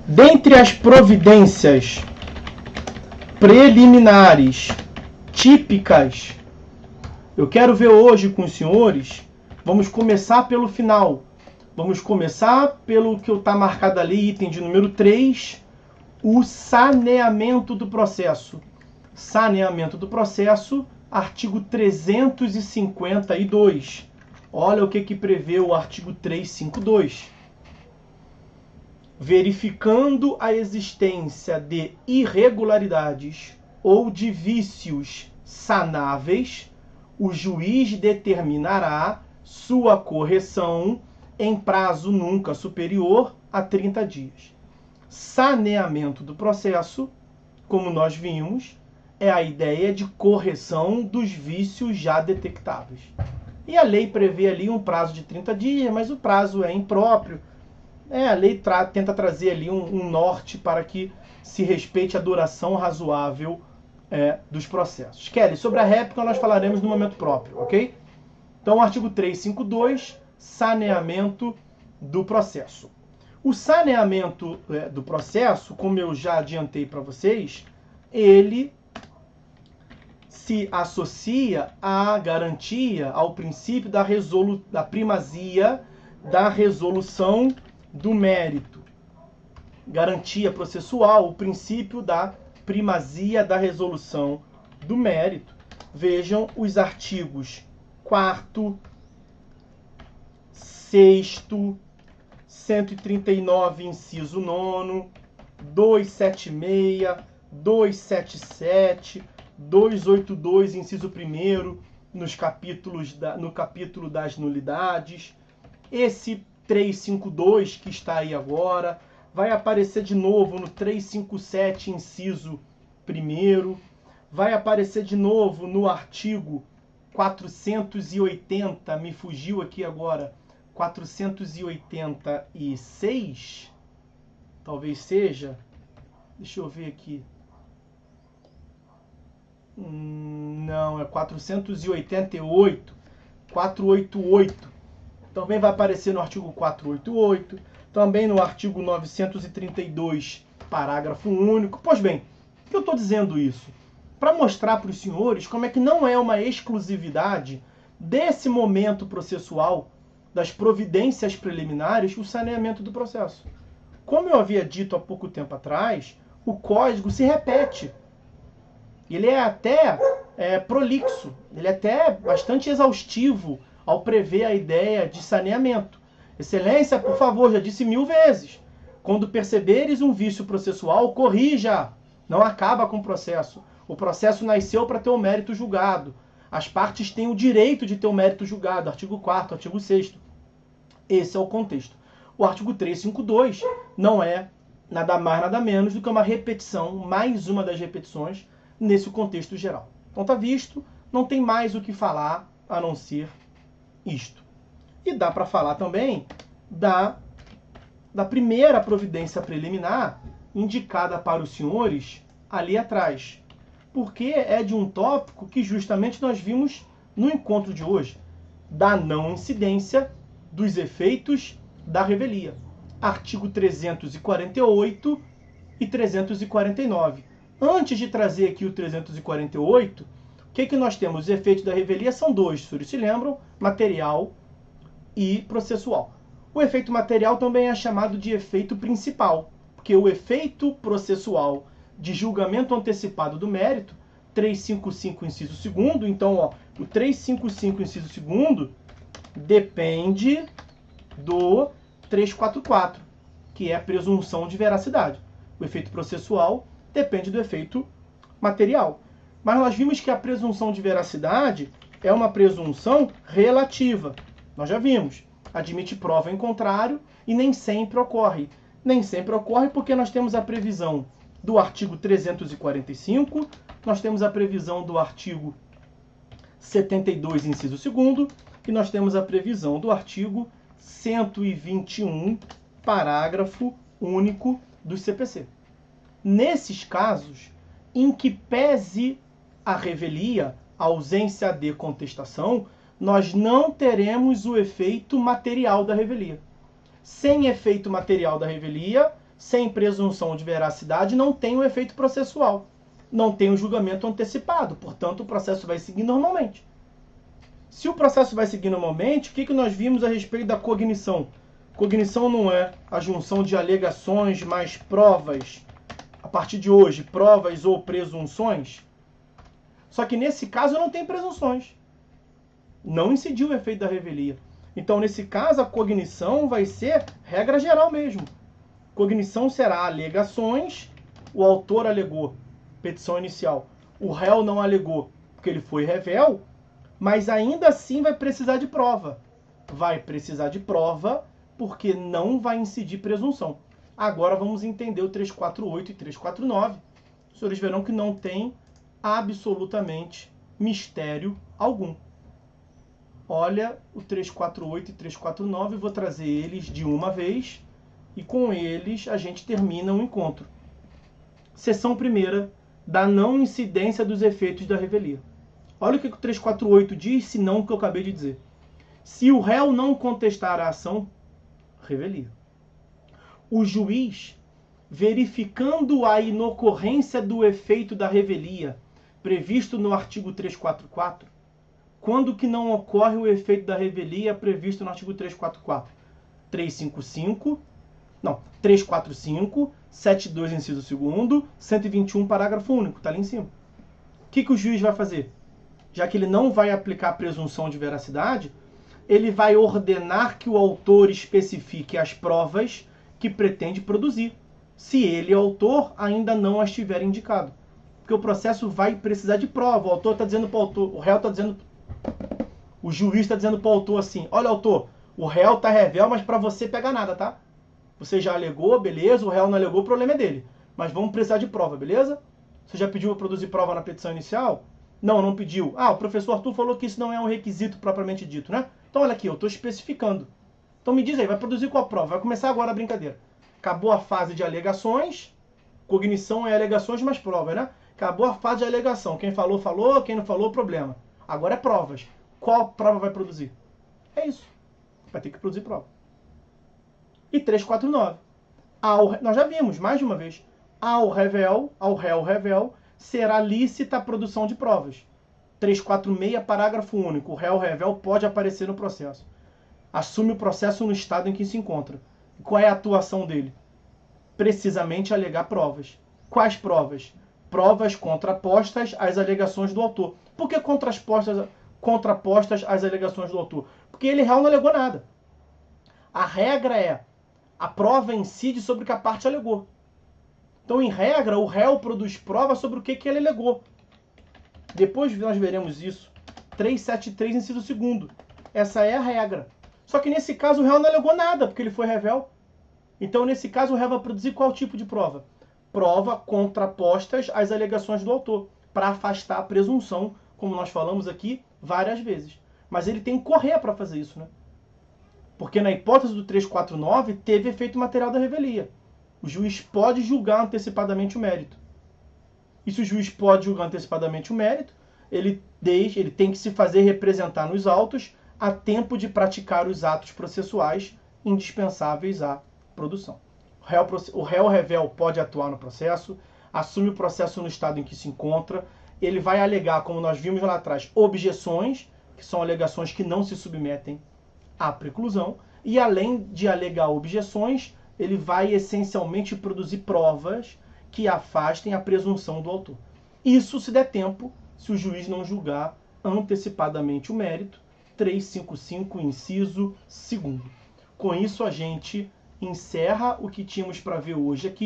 Dentre as providências preliminares típicas, eu quero ver hoje com os senhores, vamos começar pelo final. Vamos começar pelo que está marcado ali, item de número 3, o saneamento do processo. Saneamento do processo, artigo 352. Olha o que prevê o artigo 352. Verificando a existência de irregularidades ou de vícios sanáveis, o juiz determinará sua correção em prazo nunca superior a 30 dias. Saneamento do processo, como nós vimos, é a ideia de correção dos vícios já detectáveis. E a lei prevê ali um prazo de 30 dias, mas o prazo é impróprio. A lei tenta trazer ali um norte para que se respeite a duração razoável dos processos. Kelly, sobre a réplica nós falaremos no momento próprio, ok? Então, artigo 352, saneamento do processo. O saneamento do processo, como eu já adiantei para vocês, ele se associa à garantia, ao princípio da primazia da resolução do mérito. Garantia processual, o princípio da primazia da resolução do mérito. Vejam os artigos 4º, 6º, 139, inciso 9º, 276, 277, 282, inciso 1º, no capítulo das nulidades. Esse 352, que está aí agora, vai aparecer de novo no 357, inciso 1º, vai aparecer de novo no artigo 480, me fugiu aqui agora, 486, talvez seja, deixa eu ver aqui, não, é 488, 488, também vai aparecer no artigo 488, também no artigo 932, parágrafo único. Pois bem, por que eu estou dizendo isso? Para mostrar para os senhores como é que não é uma exclusividade desse momento processual, das providências preliminares, o saneamento do processo. Como eu havia dito há pouco tempo atrás, o código se repete. Ele é até prolixo, ele é até bastante exaustivo ao prever a ideia de saneamento. Excelência, por favor, já disse 1000 vezes. Quando perceberes um vício processual, corrija. Não acaba com o processo. O processo nasceu para ter o mérito julgado. As partes têm o direito de ter o mérito julgado. Artigo 4º, artigo 6º. Esse é o contexto. O artigo 352 não é nada mais, nada menos do que uma repetição, mais uma das repetições, nesse contexto geral. Então está visto, não tem mais o que falar a não ser isto. E dá para falar também da primeira providência preliminar indicada para os senhores ali atrás. Porque é de um tópico que justamente nós vimos no encontro de hoje, da não incidência dos efeitos da revelia. Artigo 348 e 349. Antes de trazer aqui o 348, o que nós temos? Os efeitos da revelia são dois, se vocês se lembram, material e processual. O efeito material também é chamado de efeito principal, porque o efeito processual de julgamento antecipado do mérito, 355, inciso 2º, então, o 355, inciso 2º, depende do 344, que é a presunção de veracidade. O efeito processual depende do efeito material. Mas nós vimos que a presunção de veracidade é uma presunção relativa. Nós já vimos. Admite prova em contrário e nem sempre ocorre. Nem sempre ocorre porque nós temos a previsão do artigo 345, nós temos a previsão do artigo 72, inciso 2º, e nós temos a previsão do artigo 121, parágrafo único do CPC. Nesses casos, em que pese a revelia, a ausência de contestação, nós não teremos o efeito material da revelia. Sem efeito material da revelia, Sem presunção de veracidade não tem o efeito processual, não tem o julgamento antecipado, portanto o processo vai seguir normalmente. Se o processo vai seguir normalmente, o que nós vimos a respeito da cognição? Cognição não é a junção de alegações mais provas, a partir de hoje, provas ou presunções? Só que nesse caso não tem presunções. Não incidiu o efeito da revelia. Então, nesse caso, a cognição vai ser regra geral mesmo. Cognição será alegações, o autor alegou, petição inicial. O réu não alegou, porque ele foi rével, mas ainda assim vai precisar de prova. Vai precisar de prova porque não vai incidir presunção. Agora vamos entender o 348 e 349. Os senhores verão que não tem absolutamente mistério algum. Olha o 348 e 349, vou trazer eles de uma vez e com eles a gente termina o encontro. Seção primeira da não incidência dos efeitos da revelia. Olha o que o 348 diz, se não o que eu acabei de dizer. Se o réu não contestar a ação, revelia. O juiz, verificando a inocorrência do efeito da revelia, previsto no artigo 344, quando que não ocorre o efeito da revelia previsto no artigo 344? 345, 72, inciso 2º, 121, parágrafo único, está ali em cima. O que o juiz vai fazer? Já que ele não vai aplicar a presunção de veracidade, ele vai ordenar que o autor especifique as provas que pretende produzir, se ele, o autor, ainda não as tiver indicado. Porque o processo vai precisar de prova. O autor está dizendo para o autor, o réu está dizendo, o juiz está dizendo para o autor assim: olha, autor, o réu está rével, mas para você pegar nada, tá? Você já alegou, beleza, o réu não alegou, o problema é dele. Mas vamos precisar de prova, beleza? Você já pediu para produzir prova na petição inicial? Não, não pediu. Ah, o professor Arthur falou que isso não é um requisito propriamente dito, né? Então olha aqui, eu estou especificando. Então me diz aí, vai produzir qual prova? Vai começar agora a brincadeira. Acabou a fase de alegações, cognição é alegações mais provas, né? Acabou a fase de alegação. Quem falou, falou, quem não falou, problema. Agora é provas. Qual prova vai produzir? É isso. Vai ter que produzir prova. E 349. Nós já vimos, mais de uma vez. Ao réu rével, será lícita a produção de provas. 346, parágrafo único. O réu rével pode aparecer no processo. Assume o processo no estado em que se encontra. Qual é a atuação dele? Precisamente alegar provas. Quais provas? Provas contrapostas às alegações do autor. Por que contrapostas às alegações do autor? Porque ele réu não alegou nada. A regra é: a prova incide sobre o que a parte alegou. Então, em regra, o réu produz prova sobre o que ele alegou. Depois nós veremos isso. 373, inciso 2º. Essa é a regra. Só que nesse caso o réu não alegou nada, porque ele foi rével. Então, nesse caso, o réu vai produzir qual tipo de prova? Prova contrapostas às alegações do autor, para afastar a presunção, como nós falamos aqui várias vezes. Mas ele tem que correr para fazer isso, né? Porque na hipótese do 349 teve efeito material da revelia. O juiz pode julgar antecipadamente o mérito. E se o juiz pode julgar antecipadamente o mérito, ele tem que se fazer representar nos autos a tempo de praticar os atos processuais indispensáveis à produção. O réu rével pode atuar no processo, assume o processo no estado em que se encontra, ele vai alegar, como nós vimos lá atrás, objeções, que são alegações que não se submetem à preclusão, e além de alegar objeções, ele vai essencialmente produzir provas que afastem a presunção do autor. Isso se der tempo, se o juiz não julgar antecipadamente o mérito, 355, inciso 2º. Com isso, a gente encerra o que tínhamos para ver hoje aqui.